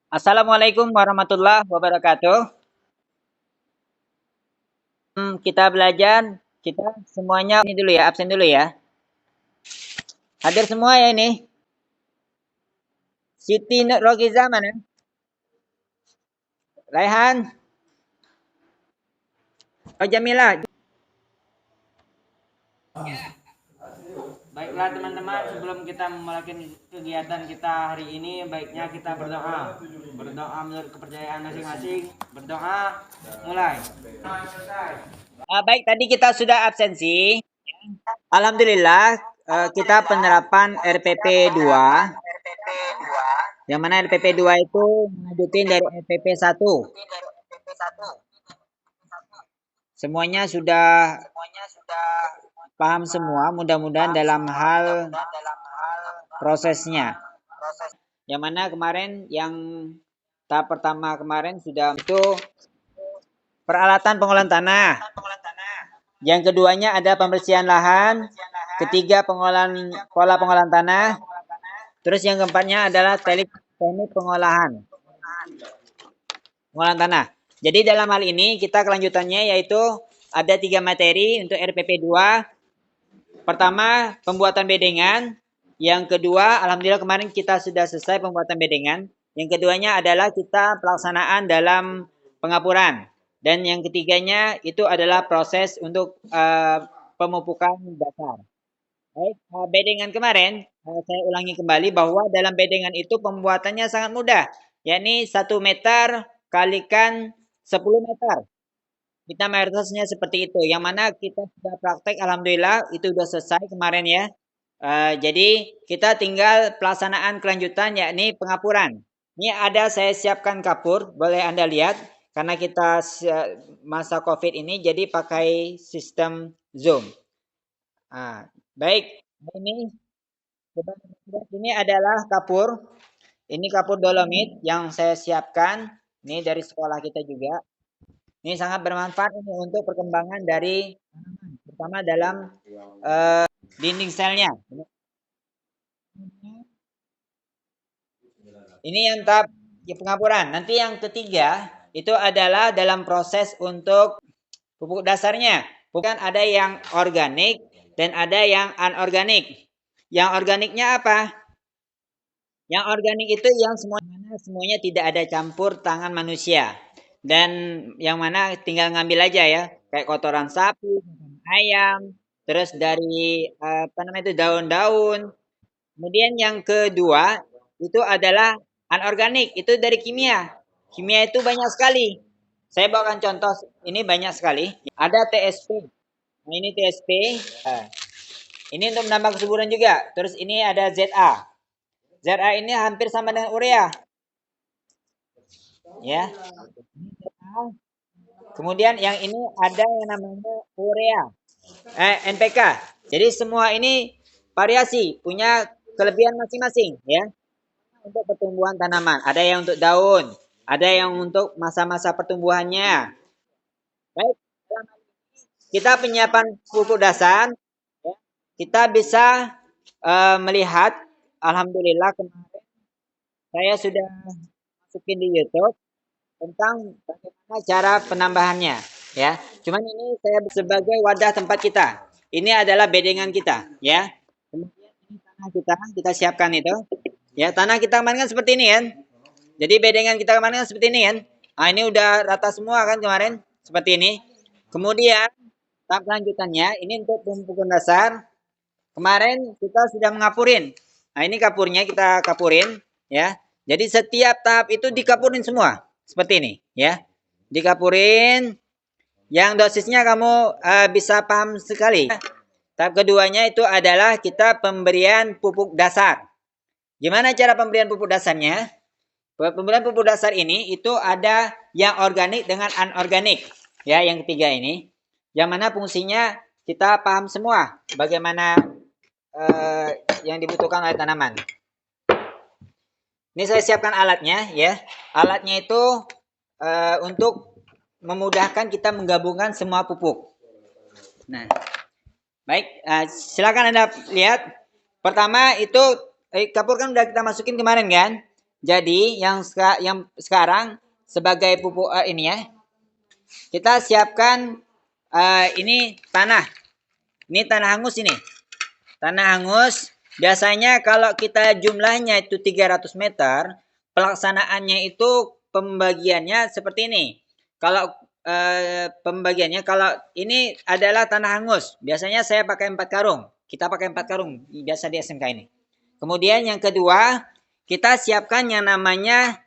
Assalamualaikum warahmatullahi wabarakatuh. Kita belajar, kita semuanya ini dulu ya, absen dulu ya. Hadir semua ya ini. Siti Nur Rokiza mana? Raihan, oh Jamila. Baiklah teman-teman, sebelum kita memulai kegiatan kita hari ini, baiknya kita berdoa. Berdoa menurut kepercayaan masing-masing. Berdoa, mulai. Baik, tadi kita sudah absensi. Alhamdulillah, kita penerapan RPP 2, yang mana RPP 2 itu melanjutin dari RPP 1. Semuanya sudah paham semua, mudah-mudahan dalam hal prosesnya. Yang mana kemarin yang tahap pertama kemarin sudah itu peralatan pengolahan tanah. Yang keduanya ada pembersihan lahan. Ketiga pola pengolahan tanah. Terus yang keempatnya adalah teknik pengolahan tanah. Jadi dalam hal ini kita kelanjutannya yaitu ada 3 materi untuk RPP 2. Pertama, pembuatan bedengan. Yang kedua, alhamdulillah kemarin kita sudah selesai pembuatan bedengan. Yang keduanya adalah kita pelaksanaan dalam pengapuran. Dan yang ketiganya itu adalah proses untuk pemupukan dasar. Baik, bedengan kemarin, saya ulangi kembali bahwa dalam bedengan itu pembuatannya sangat mudah. Yakni 1 meter kalikan 10 meter. Kita mayoritasnya seperti itu. Yang mana kita sudah praktek, alhamdulillah itu sudah selesai kemarin ya. Jadi kita tinggal pelaksanaan kelanjutan yakni pengapuran. Ini ada saya siapkan kapur, boleh Anda lihat. Karena kita masa COVID ini jadi pakai sistem Zoom. Baik, ini adalah kapur. Ini kapur dolomit yang saya siapkan. Ini dari sekolah kita juga. Ini sangat bermanfaat ini untuk perkembangan dari terutama dalam dinding selnya. Ini yang tahap pengapuran. Nanti yang ketiga itu adalah dalam proses untuk pupuk dasarnya. Bukan ada yang organik dan ada yang anorganik. Yang organiknya apa? Yang organik itu yang semuanya tidak ada campur tangan manusia. Dan yang mana tinggal ngambil aja ya. Kayak kotoran sapi, ayam, terus dari apa namanya itu daun-daun. Kemudian yang kedua itu adalah anorganik, itu dari kimia. Kimia itu banyak sekali. Saya bawakan contoh, ini banyak sekali. Ada TSP. Nah, ini TSP. Ini untuk menambah kesuburan juga. Terus ini ada ZA. ZA ini hampir sama dengan urea. Ya. Kemudian yang ini ada yang namanya urea. NPK. Jadi semua ini variasi, punya kelebihan masing-masing ya. Untuk pertumbuhan tanaman, ada yang untuk daun, ada yang untuk masa-masa pertumbuhannya. Baik, kita penyiapan pupuk dasar, ya, kita bisa melihat, alhamdulillah kemarin saya sudah masukin di YouTube tentang bagaimana cara penambahannya, ya. Cuman ini saya sebagai wadah tempat kita. Ini adalah bedengan kita, ya. Kemudian ini tanah kita siapkan itu. Ya, tanah kita kemarin kan seperti ini kan. Jadi bedengan kita kemarin kan seperti ini kan. Nah, ini udah rata semua kan kemarin seperti ini. Kemudian tahap lanjutannya ini untuk pemupukan dasar. Kemarin kita sudah mengapurin. Nah, ini kapurnya kita kapurin ya. Jadi setiap tahap itu dikapurin semua seperti ini ya. Dikapurin. Yang dosisnya kamu bisa paham sekali. Tahap keduanya itu adalah kita pemberian pupuk dasar. Gimana cara pemberian pupuk dasarnya? Pemberian pupuk dasar ini itu ada yang organik dengan anorganik. Ya, yang ketiga ini. Yang mana fungsinya kita paham semua bagaimana yang dibutuhkan oleh tanaman. Ini saya siapkan alatnya ya. Alatnya itu untuk memudahkan kita menggabungkan semua pupuk. Nah, baik, silakan Anda lihat. Pertama itu kapur kan udah kita masukin kemarin kan. Jadi yang sekarang sebagai pupuk ini ya, kita siapkan ini tanah. Ini tanah hangus ini. Tanah hangus. Biasanya kalau kita jumlahnya itu 300 meter, pelaksanaannya itu pembagiannya seperti ini. Kalau pembagiannya, kalau ini adalah tanah hangus, biasanya saya pakai 4 karung. Kita pakai 4 karung biasa di SMK ini. Kemudian yang kedua, kita siapkan yang namanya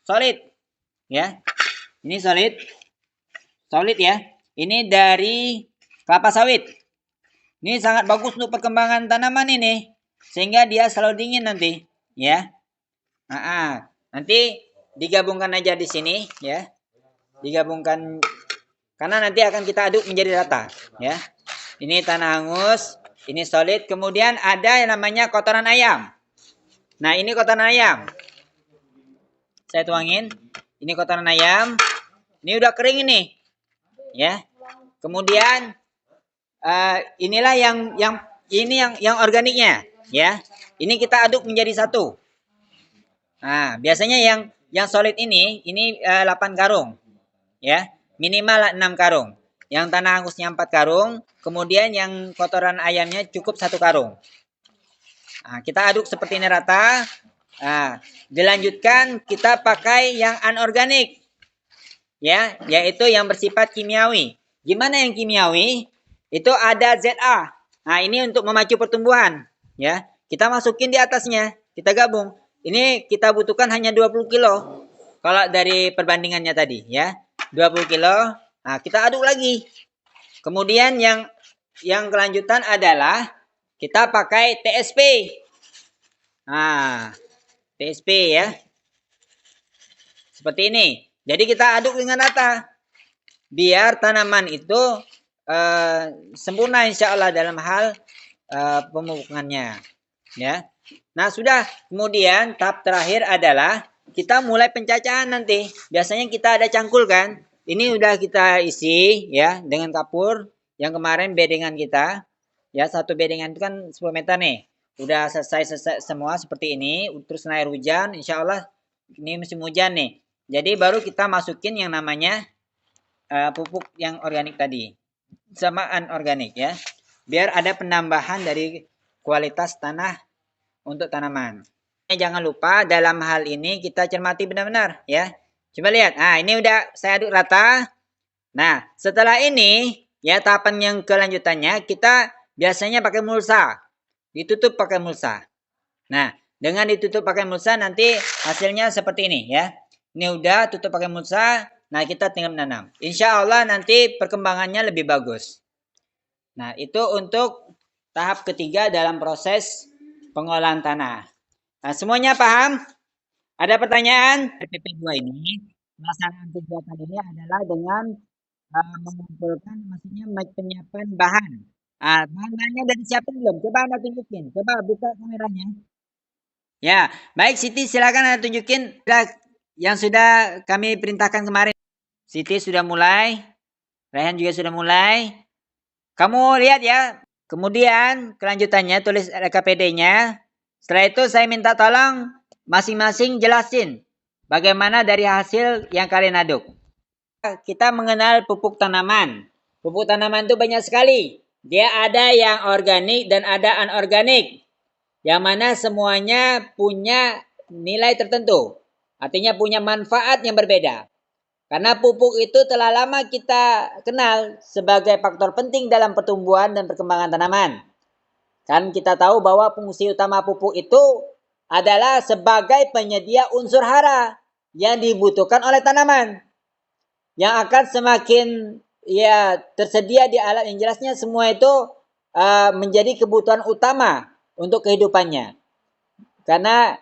solid, ya. Ini solid ya. Ini dari kelapa sawit. Ini sangat bagus untuk perkembangan tanaman ini, sehingga dia selalu dingin nanti, ya. Nanti digabungkan aja di sini, ya. Digabungkan karena nanti akan kita aduk menjadi rata, ya. Ini tanah hangus, ini solid, kemudian ada yang namanya kotoran ayam. Nah, ini kotoran ayam. Saya tuangin. Ini kotoran ayam. Ini udah kering ini, ya. Kemudian inilah yang organiknya, ya. Ini kita aduk menjadi satu. Nah, biasanya yang solid ini 8 karung, ya. Minimal 6 karung. Yang tanah hangusnya 4 karung, kemudian yang kotoran ayamnya cukup 1 karung. Nah, kita aduk seperti ini rata. Nah, dilanjutkan kita pakai yang anorganik, ya, yaitu yang bersifat kimiawi. Gimana yang kimiawi? Itu ada ZA. Nah, ini untuk memacu pertumbuhan, ya. Kita masukin di atasnya, kita gabung. Ini kita butuhkan hanya 20 kilo. Kalau dari perbandingannya tadi, ya. 20 kilo. Nah, kita aduk lagi. Kemudian yang kelanjutan adalah kita pakai TSP. Nah, TSP ya. Seperti ini. Jadi kita aduk dengan rata. Biar tanaman itu sempurna insya Allah dalam hal pemupukannya. Ya. Nah, sudah. Kemudian tahap terakhir adalah kita mulai pencacahan nanti. Biasanya kita ada cangkul kan. Ini udah kita isi ya dengan kapur. Yang kemarin bedengan kita. Ya, satu bedengan itu kan 10 meter nih. Udah selesai semua seperti ini. Terus air hujan. Insya Allah ini musim hujan nih. Jadi baru kita masukin yang namanya pupuk yang organik tadi. Sama anorganik ya. Biar ada penambahan dari kualitas tanah untuk tanaman. Jangan lupa dalam hal ini kita cermati benar-benar ya. Coba lihat. Nah, ini udah saya aduk rata. Nah, setelah ini ya tahapan yang kelanjutannya kita biasanya pakai mulsa. Ditutup pakai mulsa. Nah, dengan ditutup pakai mulsa nanti hasilnya seperti ini ya. Ini udah tutup pakai mulsa. Nah, kita tinggal menanam. Insya Allah nanti perkembangannya lebih bagus. Nah, itu untuk tahap ketiga dalam proses pengolahan tanah. Nah, semuanya paham? Ada pertanyaan? PP2 ini, pelaksanaan kegiatan ini adalah dengan mengumpulkan, maksudnya penyiapan bahan. Bahan-bahannya udah disiapin belum? Coba Anda tunjukin. Coba buka kameranya. Ya, baik Siti, silakan Anda tunjukin yang sudah kami perintahkan kemarin. Siti sudah mulai, Rehan juga sudah mulai. Kamu lihat ya. Kemudian kelanjutannya tulis RKPD-nya. Setelah itu saya minta tolong masing-masing jelasin bagaimana dari hasil yang kalian aduk. Kita mengenal pupuk tanaman. Pupuk tanaman itu banyak sekali. Dia ada yang organik dan ada anorganik. Yang mana semuanya punya nilai tertentu. Artinya punya manfaat yang berbeda. Karena pupuk itu telah lama kita kenal sebagai faktor penting dalam pertumbuhan dan perkembangan tanaman. Kan kita tahu bahwa fungsi utama pupuk itu adalah sebagai penyedia unsur hara yang dibutuhkan oleh tanaman. Yang akan semakin ya tersedia di alam, yang jelasnya semua itu menjadi kebutuhan utama untuk kehidupannya. Karena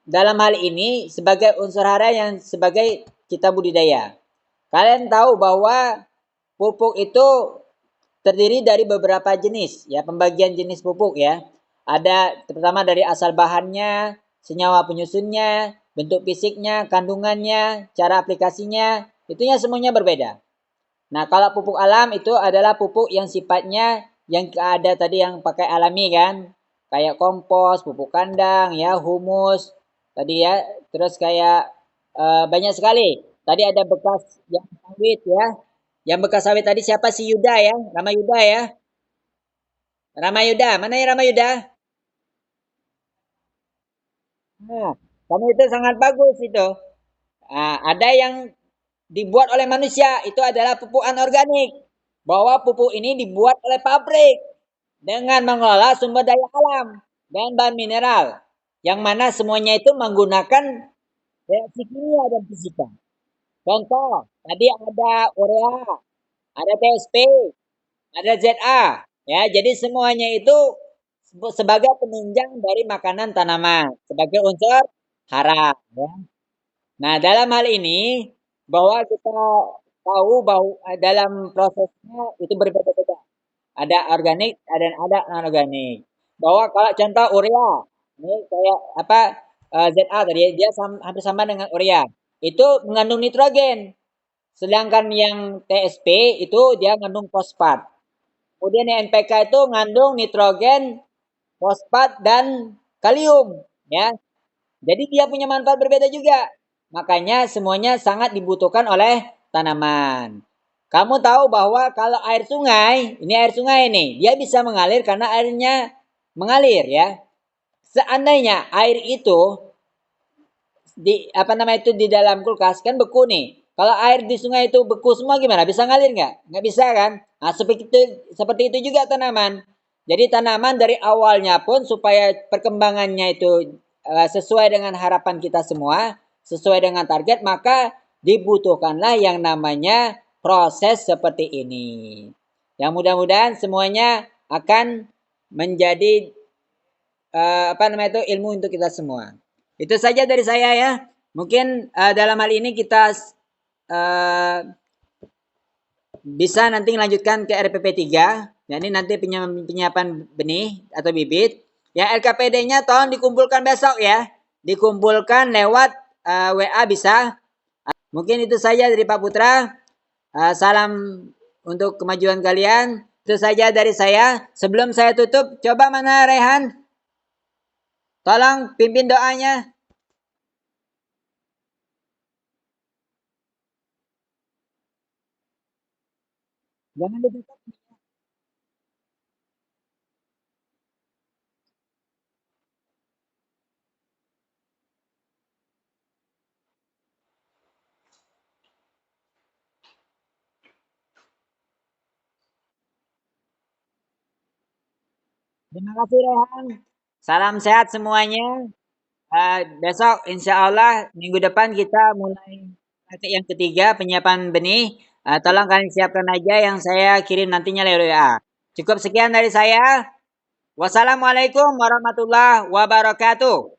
dalam hal ini sebagai unsur hara yang sebagai kita budidaya. Kalian tahu bahwa pupuk itu terdiri dari beberapa jenis, ya, pembagian jenis pupuk ya. Ada pertama dari asal bahannya, senyawa penyusunnya, bentuk fisiknya, kandungannya, cara aplikasinya, itunya semuanya berbeda. Nah, kalau pupuk alam itu adalah pupuk yang sifatnya yang ada tadi yang pakai alami kan. kayak kompos, pupuk kandang, ya, humus tadi ya. Terus kayak banyak sekali. Tadi ada bekas yang sawit ya. Yang bekas sawit tadi siapa si Yuda ya? Rama Yuda ya. Rama Yuda, mana ya Rama Yuda? Nah, kamu itu sangat bagus itu. Nah, ada yang dibuat oleh manusia, itu adalah pupuk anorganik. Bahwa pupuk ini dibuat oleh pabrik dengan mengelola sumber daya alam dan bahan mineral. Yang mana semuanya itu menggunakan reaksi kimia dan fisika. Contoh, tadi ada urea, ada TSP, ada ZA. Ya, jadi semuanya itu sebagai penunjang dari makanan tanaman, sebagai unsur hara. Ya. Nah, dalam hal ini bahwa kita tahu bahwa dalam prosesnya itu berbeda-beda. Ada organik dan ada non-organik. Bahwa kalau contoh urea, ini kayak apa ZA tadi dia hampir sama dengan urea. Itu mengandung nitrogen. Sedangkan yang TSP itu dia mengandung fosfat. Kemudian yang NPK itu mengandung nitrogen, fosfat dan kalium, ya. Jadi dia punya manfaat berbeda juga. Makanya semuanya sangat dibutuhkan oleh tanaman. Kamu tahu bahwa kalau air sungai, ini air sungai nih, dia bisa mengalir karena airnya mengalir ya. Seandainya air itu di apa namanya itu di dalam kulkas kan beku nih. Kalau air di sungai itu beku semua gimana? Bisa ngalir nggak? Nggak bisa kan? Nah, seperti itu juga tanaman. Jadi tanaman dari awalnya pun supaya perkembangannya itu sesuai dengan harapan kita semua, sesuai dengan target, maka dibutuhkanlah yang namanya proses seperti ini. Yang mudah-mudahan semuanya akan menjadi apa namanya itu ilmu untuk kita semua. Itu saja dari saya ya. Mungkin dalam hal ini kita uh, bisa nanti melanjutkan ke RPP 3. Jadi nanti penyiapan benih atau bibit. Ya LKPD-nya tolong dikumpulkan besok ya. Dikumpulkan lewat WA bisa. Mungkin itu saja dari Pak Putra. Salam untuk kemajuan kalian. Itu saja dari saya. Sebelum saya tutup, coba mana Rehan? Tolong pimpin doanya. Jangan ditutup. Terima kasih Rehan. Salam sehat semuanya. Besok insya Allah minggu depan kita mulai praktik yang ketiga penyiapan benih. Tolong kalian siapkan aja yang saya kirim nantinya lewat WA. Cukup sekian dari saya. Wassalamualaikum warahmatullahi wabarakatuh.